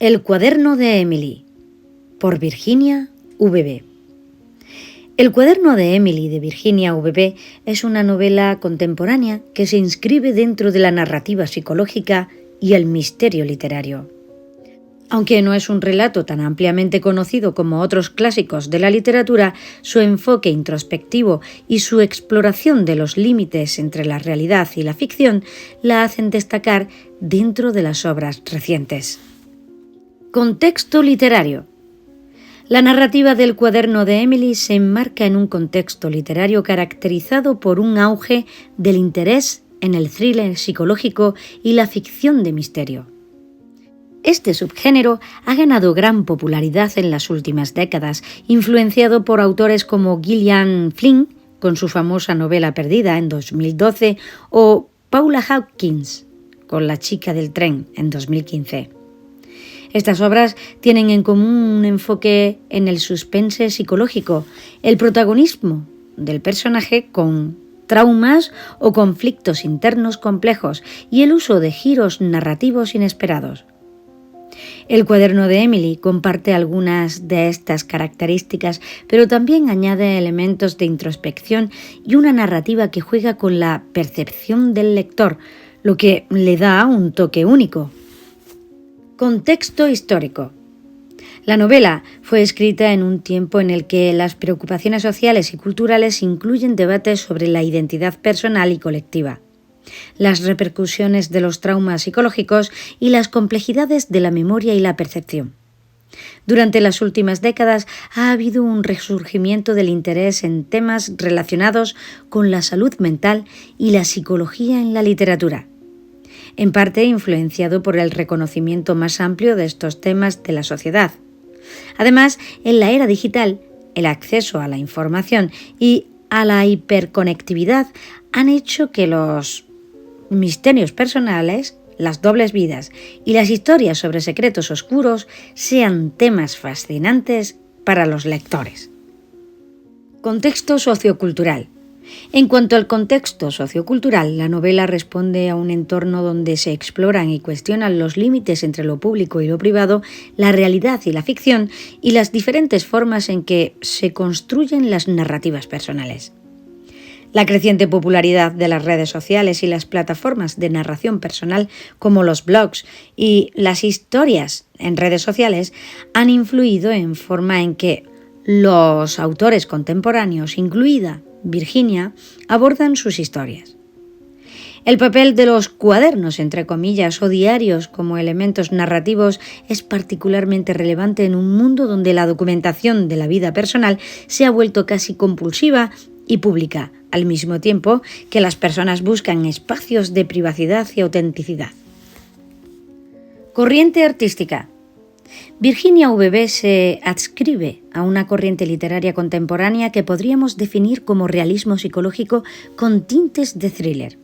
El cuaderno de Emily, por Virginia V.B. El cuaderno de Emily de Virginia V.B. es una novela contemporánea que se inscribe dentro de la narrativa psicológica y el misterio literario. Aunque no es un relato tan ampliamente conocido como otros clásicos de la literatura, su enfoque introspectivo y su exploración de los límites entre la realidad y la ficción la hacen destacar dentro de las obras recientes. Contexto literario. La narrativa del cuaderno de Emily se enmarca en un contexto literario caracterizado por un auge del interés en el thriller psicológico y la ficción de misterio. Este subgénero ha ganado gran popularidad en las últimas décadas, influenciado por autores como Gillian Flynn, con su famosa novela Perdida en 2012, o Paula Hawkins, con La chica del tren en 2015. Estas obras tienen en común un enfoque en el suspense psicológico, el protagonismo del personaje con traumas o conflictos internos complejos y el uso de giros narrativos inesperados. El cuaderno de Emily comparte algunas de estas características, pero también añade elementos de introspección y una narrativa que juega con la percepción del lector, lo que le da un toque único. Contexto histórico. La novela fue escrita en un tiempo en el que las preocupaciones sociales y culturales incluyen debates sobre la identidad personal y colectiva, las repercusiones de los traumas psicológicos y las complejidades de la memoria y la percepción. Durante las últimas décadas ha habido un resurgimiento del interés en temas relacionados con la salud mental y la psicología en la literatura, en parte influenciado por el reconocimiento más amplio de estos temas de la sociedad. Además, en la era digital, el acceso a la información y a la hiperconectividad han hecho que los misterios personales, las dobles vidas y las historias sobre secretos oscuros sean temas fascinantes para los lectores. Contexto sociocultural. En cuanto al contexto sociocultural, la novela responde a un entorno donde se exploran y cuestionan los límites entre lo público y lo privado, la realidad y la ficción, y las diferentes formas en que se construyen las narrativas personales. La creciente popularidad de las redes sociales y las plataformas de narración personal como los blogs y las historias en redes sociales han influido en forma en que los autores contemporáneos, incluida Virginia, abordan sus historias. El papel de los cuadernos, entre comillas, o diarios como elementos narrativos es particularmente relevante en un mundo donde la documentación de la vida personal se ha vuelto casi compulsiva y pública, al mismo tiempo que las personas buscan espacios de privacidad y autenticidad. Corriente artística. Virginia V.B. se adscribe a una corriente literaria contemporánea que podríamos definir como realismo psicológico con tintes de thriller.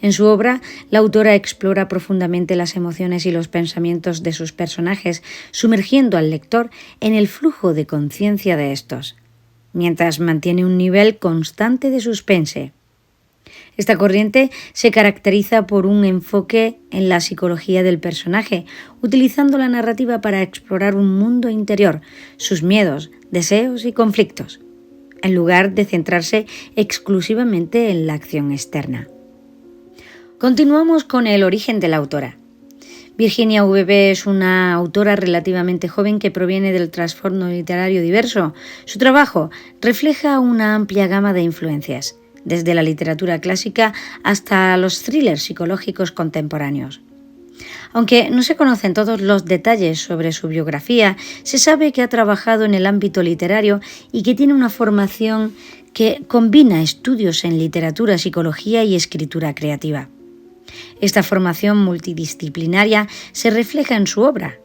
En su obra, la autora explora profundamente las emociones y los pensamientos de sus personajes, sumergiendo al lector en el flujo de conciencia de estos, mientras mantiene un nivel constante de suspense. Esta corriente se caracteriza por un enfoque en la psicología del personaje, utilizando la narrativa para explorar un mundo interior, sus miedos, deseos y conflictos, en lugar de centrarse exclusivamente en la acción externa. Continuamos con el origen de la autora. Virginia V.B. es una autora relativamente joven que proviene del trasfondo literario diverso. Su trabajo refleja una amplia gama de influencias, desde la literatura clásica hasta los thrillers psicológicos contemporáneos. Aunque no se conocen todos los detalles sobre su biografía, se sabe que ha trabajado en el ámbito literario y que tiene una formación que combina estudios en literatura, psicología y escritura creativa. Esta formación multidisciplinaria se refleja en su obra,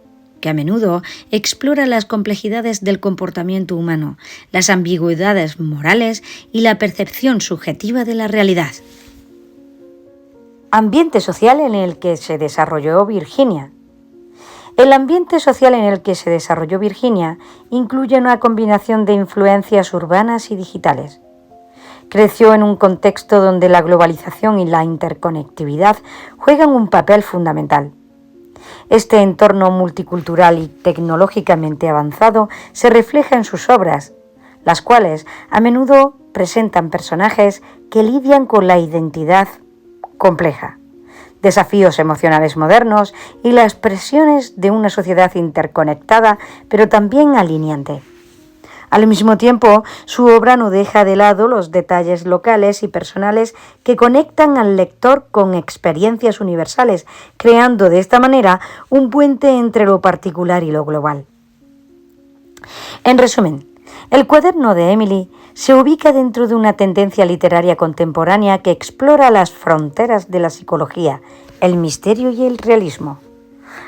que a menudo explora las complejidades del comportamiento humano, las ambigüedades morales y la percepción subjetiva de la realidad. Ambiente social en el que se desarrolló Virginia. El ambiente social en el que se desarrolló Virginia incluye una combinación de influencias urbanas y digitales. Creció en un contexto donde la globalización y la interconectividad juegan un papel fundamental. Este entorno multicultural y tecnológicamente avanzado se refleja en sus obras, las cuales a menudo presentan personajes que lidian con la identidad compleja, desafíos emocionales modernos y las presiones de una sociedad interconectada, pero también alineante. Al mismo tiempo, su obra no deja de lado los detalles locales y personales que conectan al lector con experiencias universales, creando de esta manera un puente entre lo particular y lo global. En resumen, el cuaderno de Emily se ubica dentro de una tendencia literaria contemporánea que explora las fronteras de la psicología, el misterio y el realismo,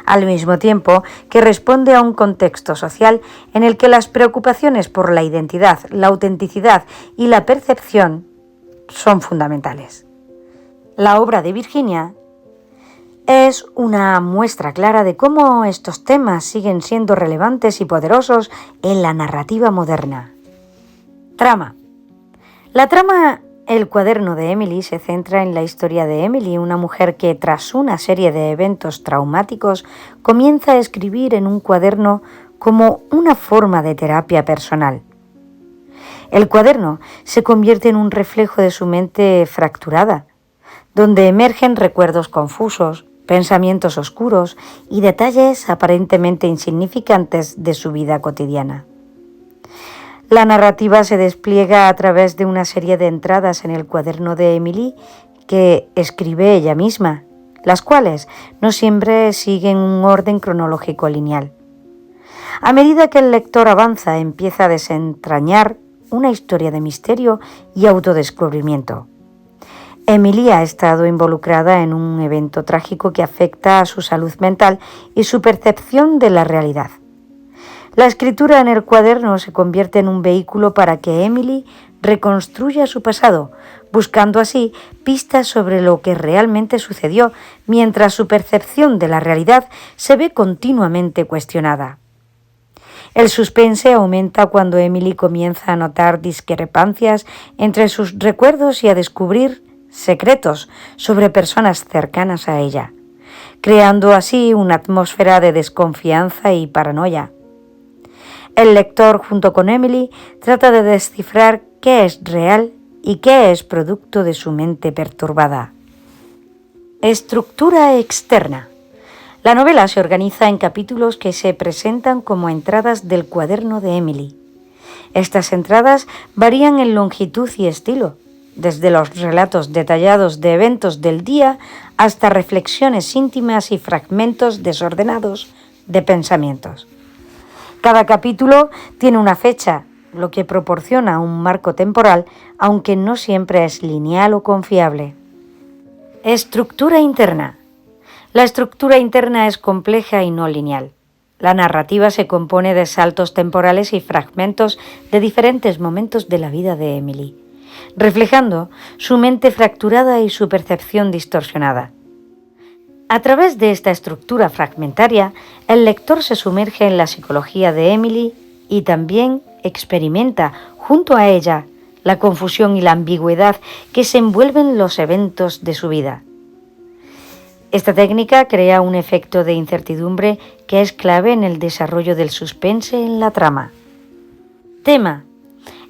al mismo tiempo que responde a un contexto social en el que las preocupaciones por la identidad, la autenticidad y la percepción son fundamentales. La obra de Virginia es una muestra clara de cómo estos temas siguen siendo relevantes y poderosos en la narrativa moderna. Trama. La trama El cuaderno de Emily se centra en la historia de Emily, una mujer que tras una serie de eventos traumáticos comienza a escribir en un cuaderno como una forma de terapia personal. El cuaderno se convierte en un reflejo de su mente fracturada, donde emergen recuerdos confusos, pensamientos oscuros y detalles aparentemente insignificantes de su vida cotidiana. La narrativa se despliega a través de una serie de entradas en el cuaderno de Emily que escribe ella misma, las cuales no siempre siguen un orden cronológico lineal. A medida que el lector avanza, empieza a desentrañar una historia de misterio y autodescubrimiento. Emily ha estado involucrada en un evento trágico que afecta a su salud mental y su percepción de la realidad. La escritura en el cuaderno se convierte en un vehículo para que Emily reconstruya su pasado, buscando así pistas sobre lo que realmente sucedió, mientras su percepción de la realidad se ve continuamente cuestionada. El suspense aumenta cuando Emily comienza a notar discrepancias entre sus recuerdos y a descubrir secretos sobre personas cercanas a ella, creando así una atmósfera de desconfianza y paranoia. El lector, junto con Emily, trata de descifrar qué es real y qué es producto de su mente perturbada. Estructura externa. La novela se organiza en capítulos que se presentan como entradas del cuaderno de Emily. Estas entradas varían en longitud y estilo, desde los relatos detallados de eventos del día hasta reflexiones íntimas y fragmentos desordenados de pensamientos. Cada capítulo tiene una fecha, lo que proporciona un marco temporal, aunque no siempre es lineal o confiable. Estructura interna. La estructura interna es compleja y no lineal. La narrativa se compone de saltos temporales y fragmentos de diferentes momentos de la vida de Emily, reflejando su mente fracturada y su percepción distorsionada. A través de esta estructura fragmentaria, el lector se sumerge en la psicología de Emily y también experimenta, junto a ella, la confusión y la ambigüedad que se envuelven los eventos de su vida. Esta técnica crea un efecto de incertidumbre que es clave en el desarrollo del suspense en la trama. Tema.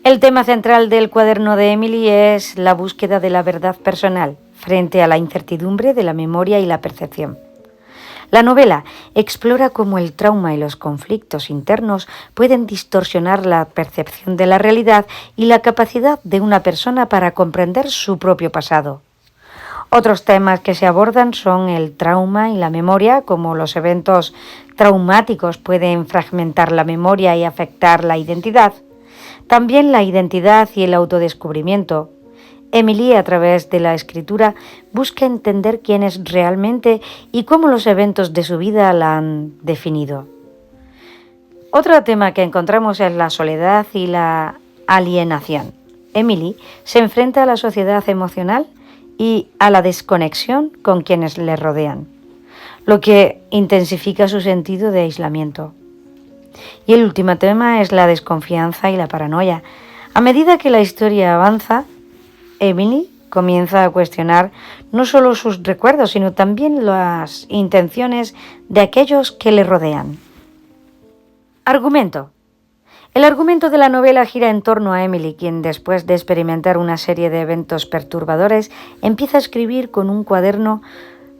El tema central del cuaderno de Emily es la búsqueda de la verdad personal frente a la incertidumbre de la memoria y la percepción. La novela explora cómo el trauma y los conflictos internos pueden distorsionar la percepción de la realidad y la capacidad de una persona para comprender su propio pasado. Otros temas que se abordan son el trauma y la memoria, como los eventos traumáticos pueden fragmentar la memoria y afectar la identidad. También la identidad y el autodescubrimiento. Emily, a través de la escritura, busca entender quién es realmente y cómo los eventos de su vida la han definido. Otro tema que encontramos es la soledad y la alienación. Emily se enfrenta a la sociedad emocional y a la desconexión con quienes le rodean, lo que intensifica su sentido de aislamiento. Y el último tema es la desconfianza y la paranoia. A medida que la historia avanza, Emily comienza a cuestionar no solo sus recuerdos, sino también las intenciones de aquellos que le rodean. Argumento. El argumento de la novela gira en torno a Emily, quien después de experimentar una serie de eventos perturbadores, empieza a escribir con un cuaderno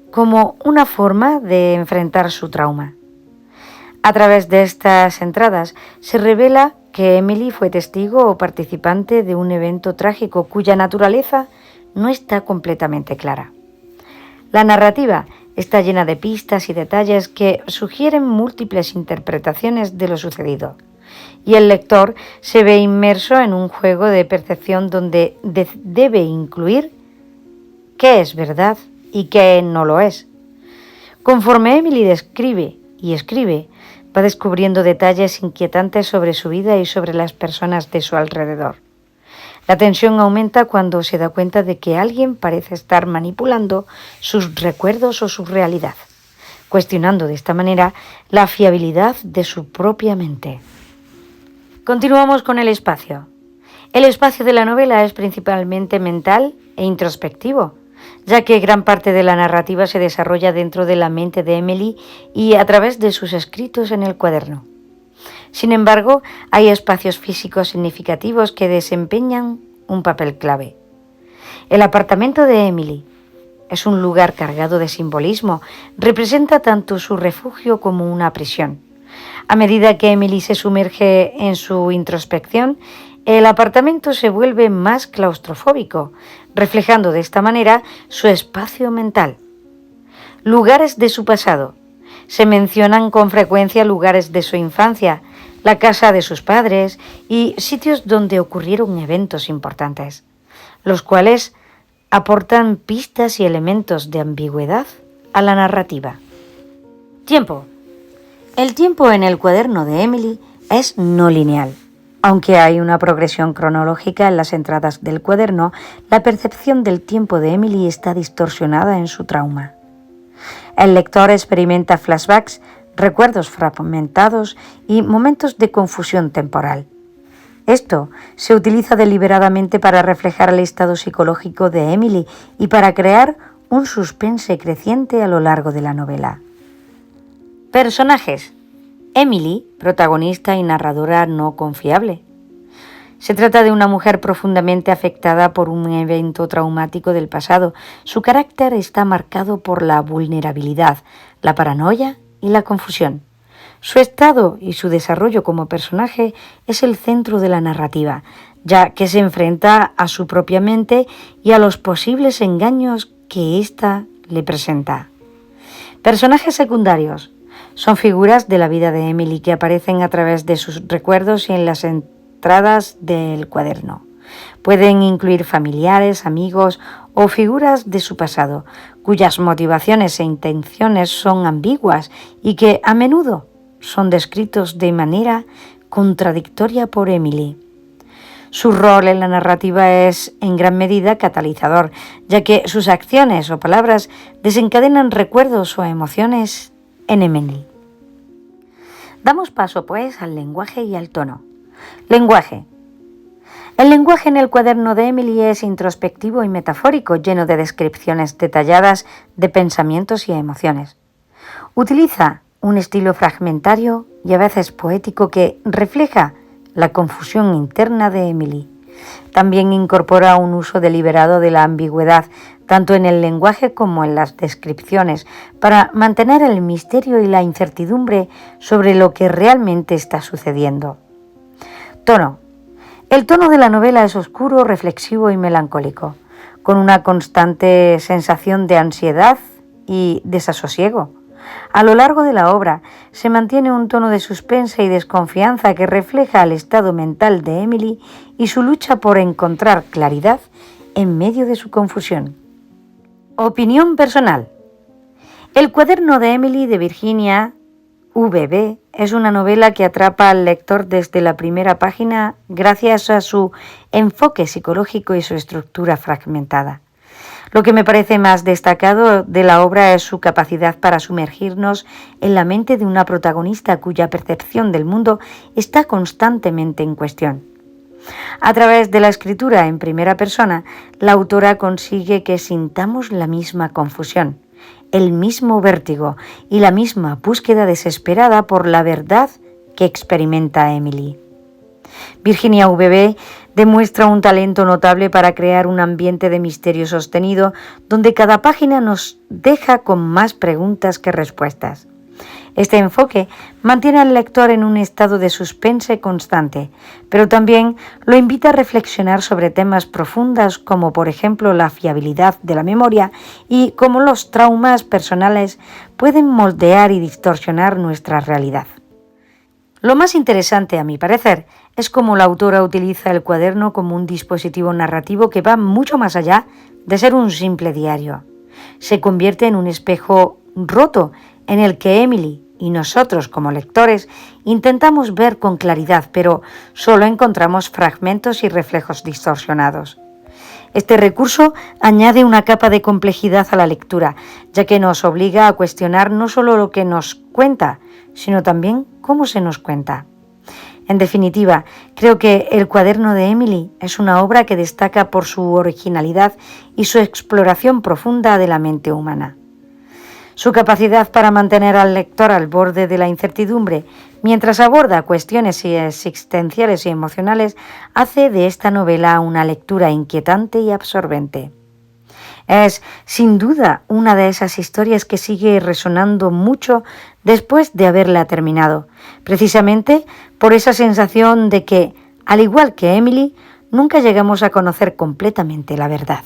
como una forma de enfrentar su trauma. A través de estas entradas se revela que Emily fue testigo o participante de un evento trágico cuya naturaleza no está completamente clara. La narrativa está llena de pistas y detalles que sugieren múltiples interpretaciones de lo sucedido, y el lector se ve inmerso en un juego de percepción donde debe incluir qué es verdad y qué no lo es. Conforme Emily describe y escribe, va descubriendo detalles inquietantes sobre su vida y sobre las personas de su alrededor. La tensión aumenta cuando se da cuenta de que alguien parece estar manipulando sus recuerdos o su realidad, cuestionando de esta manera la fiabilidad de su propia mente. Continuamos con el espacio. El espacio de la novela es principalmente mental e introspectivo, ya que gran parte de la narrativa se desarrolla dentro de la mente de Emily y a través de sus escritos en el cuaderno. Sin embargo, hay espacios físicos significativos que desempeñan un papel clave. El apartamento de Emily es un lugar cargado de simbolismo, representa tanto su refugio como una prisión. A medida que Emily se sumerge en su introspección, el apartamento se vuelve más claustrofóbico, reflejando de esta manera su espacio mental. Lugares de su pasado. Se mencionan con frecuencia lugares de su infancia, la casa de sus padres y sitios donde ocurrieron eventos importantes, los cuales aportan pistas y elementos de ambigüedad a la narrativa. Tiempo. El tiempo en el cuaderno de Emily es no lineal. Aunque hay una progresión cronológica en las entradas del cuaderno, la percepción del tiempo de Emily está distorsionada en su trauma. El lector experimenta flashbacks, recuerdos fragmentados y momentos de confusión temporal. Esto se utiliza deliberadamente para reflejar el estado psicológico de Emily y para crear un suspense creciente a lo largo de la novela. Personajes. Emily, protagonista y narradora no confiable. Se trata de una mujer profundamente afectada por un evento traumático del pasado. Su carácter está marcado por la vulnerabilidad, la paranoia y la confusión. Su estado y su desarrollo como personaje es el centro de la narrativa, ya que se enfrenta a su propia mente y a los posibles engaños que ésta le presenta. Personajes secundarios. Son figuras de la vida de Emily que aparecen a través de sus recuerdos y en las entradas del cuaderno. Pueden incluir familiares, amigos o figuras de su pasado, cuyas motivaciones e intenciones son ambiguas y que a menudo son descritos de manera contradictoria por Emily. Su rol en la narrativa es en gran medida catalizador, ya que sus acciones o palabras desencadenan recuerdos o emociones en Emily. Damos paso, pues, al lenguaje y al tono. Lenguaje. El lenguaje en el cuaderno de Emily es introspectivo y metafórico, lleno de descripciones detalladas de pensamientos y emociones. Utiliza un estilo fragmentario y a veces poético que refleja la confusión interna de Emily. También incorpora un uso deliberado de la ambigüedad, tanto en el lenguaje como en las descripciones, para mantener el misterio y la incertidumbre sobre lo que realmente está sucediendo. Tono. El tono de la novela es oscuro, reflexivo y melancólico, con una constante sensación de ansiedad y desasosiego. A lo largo de la obra se mantiene un tono de suspense y desconfianza que refleja el estado mental de Emily y su lucha por encontrar claridad en medio de su confusión. Opinión personal. El cuaderno de Emily de Virginia V.B. es una novela que atrapa al lector desde la primera página gracias a su enfoque psicológico y su estructura fragmentada. Lo que me parece más destacado de la obra es su capacidad para sumergirnos en la mente de una protagonista cuya percepción del mundo está constantemente en cuestión. A través de la escritura en primera persona, la autora consigue que sintamos la misma confusión, el mismo vértigo y la misma búsqueda desesperada por la verdad que experimenta Emily. Virginia UVB demuestra un talento notable para crear un ambiente de misterio sostenido donde cada página nos deja con más preguntas que respuestas. Este enfoque mantiene al lector en un estado de suspense constante, pero también lo invita a reflexionar sobre temas profundos como por ejemplo la fiabilidad de la memoria y cómo los traumas personales pueden moldear y distorsionar nuestra realidad. Lo más interesante, a mi parecer, es cómo la autora utiliza el cuaderno como un dispositivo narrativo que va mucho más allá de ser un simple diario. Se convierte en un espejo roto en el que Emily y nosotros como lectores intentamos ver con claridad, pero solo encontramos fragmentos y reflejos distorsionados. Este recurso añade una capa de complejidad a la lectura, ya que nos obliga a cuestionar no solo lo que nos cuenta, sino también cómo se nos cuenta. En definitiva, creo que El cuaderno de Emily es una obra que destaca por su originalidad y su exploración profunda de la mente humana. Su capacidad para mantener al lector al borde de la incertidumbre mientras aborda cuestiones existenciales y emocionales hace de esta novela una lectura inquietante y absorbente. Es, sin duda, una de esas historias que sigue resonando mucho después de haberla terminado, precisamente por esa sensación de que, al igual que Emily, nunca llegamos a conocer completamente la verdad.